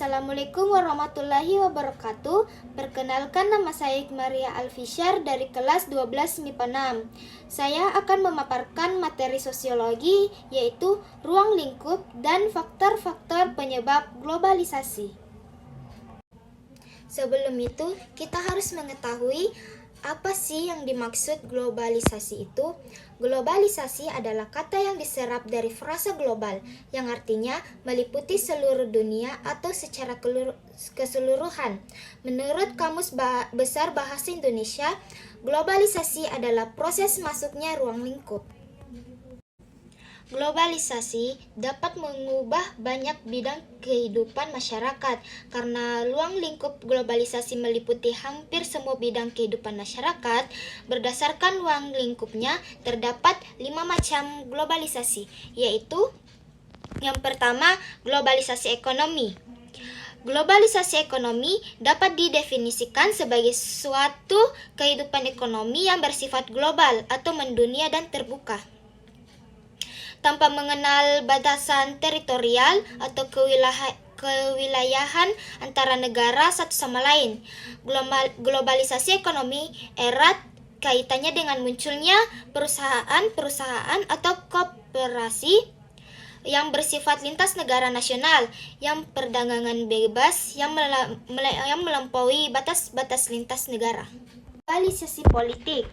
Assalamualaikum warahmatullahi wabarakatuh. Perkenalkan, nama saya Maria Alfisyar dari kelas 12 MIPA 6. Saya akan memaparkan materi sosiologi, yaitu ruang lingkup dan faktor-faktor penyebab globalisasi. Sebelum itu, kita harus mengetahui apa sih yang dimaksud globalisasi itu? Globalisasi adalah kata yang diserap dari frasa global, yang artinya meliputi seluruh dunia atau secara keseluruhan. Menurut Kamus Besar Bahasa Indonesia, globalisasi adalah proses masuknya ruang lingkup. Globalisasi dapat mengubah banyak bidang kehidupan masyarakat karena ruang lingkup globalisasi meliputi hampir semua bidang kehidupan masyarakat. Berdasarkan ruang lingkupnya terdapat 5 macam globalisasi, yaitu yang pertama, globalisasi ekonomi. Globalisasi ekonomi dapat didefinisikan sebagai suatu kehidupan ekonomi yang bersifat global atau mendunia dan terbuka, tanpa mengenal batasan teritorial atau kewilayahan antara negara satu sama lain. Globalisasi ekonomi erat kaitannya dengan munculnya perusahaan-perusahaan atau koperasi yang bersifat lintas negara nasional, yang perdagangan bebas yang melampaui batas-batas lintas negara. Globalisasi politik.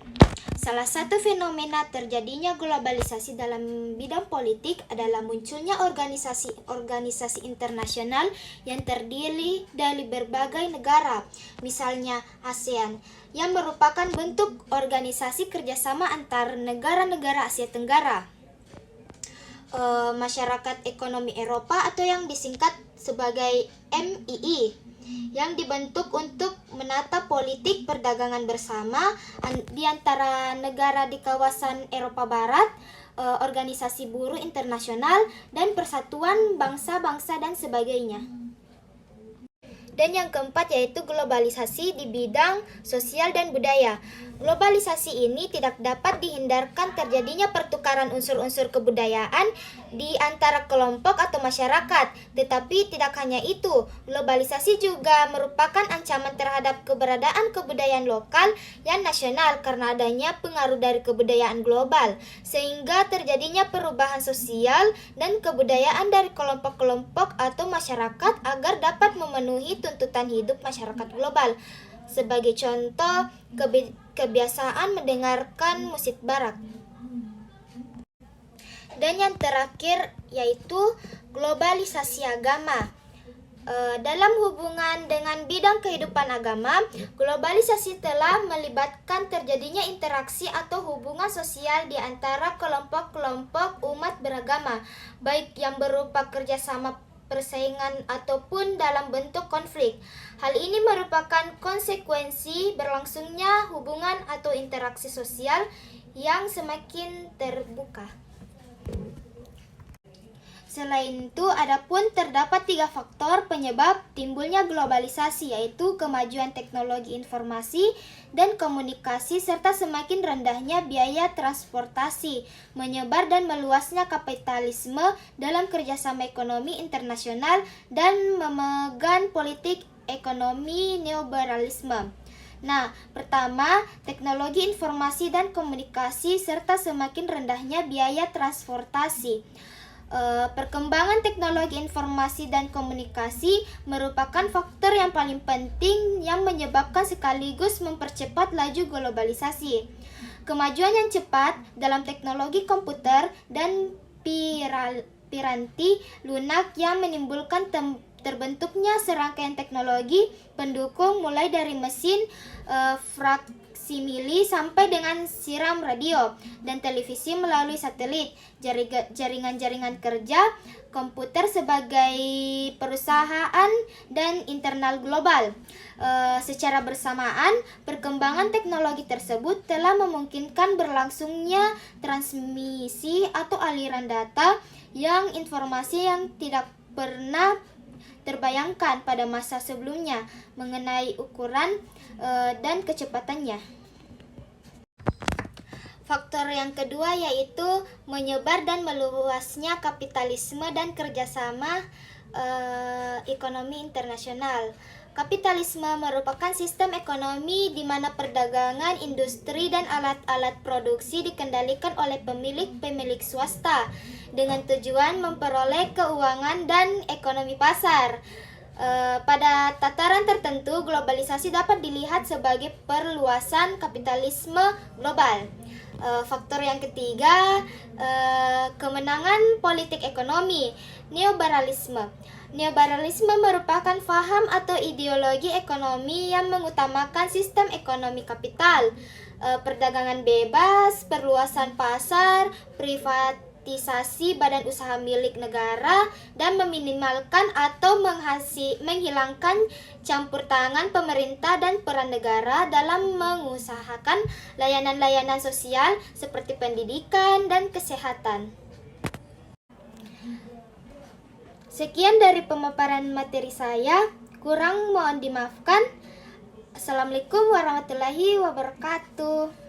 Salah satu fenomena terjadinya globalisasi dalam bidang politik adalah munculnya organisasi-organisasi internasional yang terdiri dari berbagai negara, misalnya ASEAN, yang merupakan bentuk organisasi kerjasama antar negara-negara Asia Tenggara. Masyarakat Ekonomi Eropa atau yang disingkat sebagai MII, yang dibentuk untuk menata politik perdagangan bersama di antara negara di kawasan Eropa Barat, organisasi buruh internasional, dan persatuan bangsa-bangsa dan sebagainya. Dan yang keempat yaitu globalisasi di bidang sosial dan budaya. Globalisasi ini tidak dapat dihindarkan terjadinya pertukaran unsur-unsur kebudayaan di antara kelompok atau masyarakat. Tetapi tidak hanya itu, globalisasi juga merupakan ancaman terhadap keberadaan kebudayaan lokal yang nasional karena adanya pengaruh dari kebudayaan global, sehingga terjadinya perubahan sosial dan kebudayaan dari kelompok-kelompok atau masyarakat agar dapat memenuhi tuntutan hidup masyarakat global. Sebagai contoh, kebiasaan mendengarkan musik barat. Dan yang terakhir yaitu globalisasi agama. Dalam hubungan dengan bidang kehidupan agama, globalisasi telah melibatkan terjadinya interaksi atau hubungan sosial di antara kelompok-kelompok umat beragama, baik yang berupa kerjasama, persaingan, ataupun dalam bentuk konflik. Hal ini merupakan konsekuensi berlangsungnya hubungan atau interaksi sosial yang semakin terbuka. Selain itu, adapun terdapat 3 faktor penyebab timbulnya globalisasi, yaitu kemajuan teknologi informasi dan komunikasi serta semakin rendahnya biaya transportasi, menyebar dan meluasnya kapitalisme dalam kerjasama ekonomi internasional, dan memegang politik ekonomi neoliberalisme. Nah, pertama, teknologi informasi dan komunikasi serta semakin rendahnya biaya transportasi. Perkembangan teknologi informasi dan komunikasi merupakan faktor yang paling penting yang menyebabkan sekaligus mempercepat laju globalisasi. Kemajuan yang cepat dalam teknologi komputer dan piranti lunak yang menimbulkan terbentuknya serangkaian teknologi pendukung mulai dari mesin faksimili sampai dengan siram radio dan televisi melalui satelit, jaringan-jaringan kerja komputer sebagai perusahaan dan internal global. Secara bersamaan, perkembangan teknologi tersebut telah memungkinkan berlangsungnya transmisi atau aliran data yang informasi yang tidak pernah terbayangkan pada masa sebelumnya mengenai ukuran dan kecepatannya. Faktor yang kedua yaitu menyebar dan meluasnya kapitalisme dan kerjasama ekonomi internasional. Kapitalisme merupakan sistem ekonomi di mana perdagangan, industri, dan alat-alat produksi dikendalikan oleh pemilik swasta dengan tujuan memperoleh keuangan dan ekonomi pasar. Pada tataran tertentu, globalisasi dapat dilihat sebagai perluasan kapitalisme global. Faktor yang ketiga, kemenangan politik ekonomi, neoliberalisme. Neoliberalisme merupakan faham atau ideologi ekonomi yang mengutamakan sistem ekonomi kapital, perdagangan bebas, perluasan pasar, privatisasi badan usaha milik negara, dan meminimalkan atau menghilangkan campur tangan pemerintah dan peran negara dalam mengusahakan layanan-layanan sosial seperti pendidikan dan kesehatan. Sekian dari pemaparan materi saya, kurang mohon dimaafkan. Assalamualaikum warahmatullahi wabarakatuh.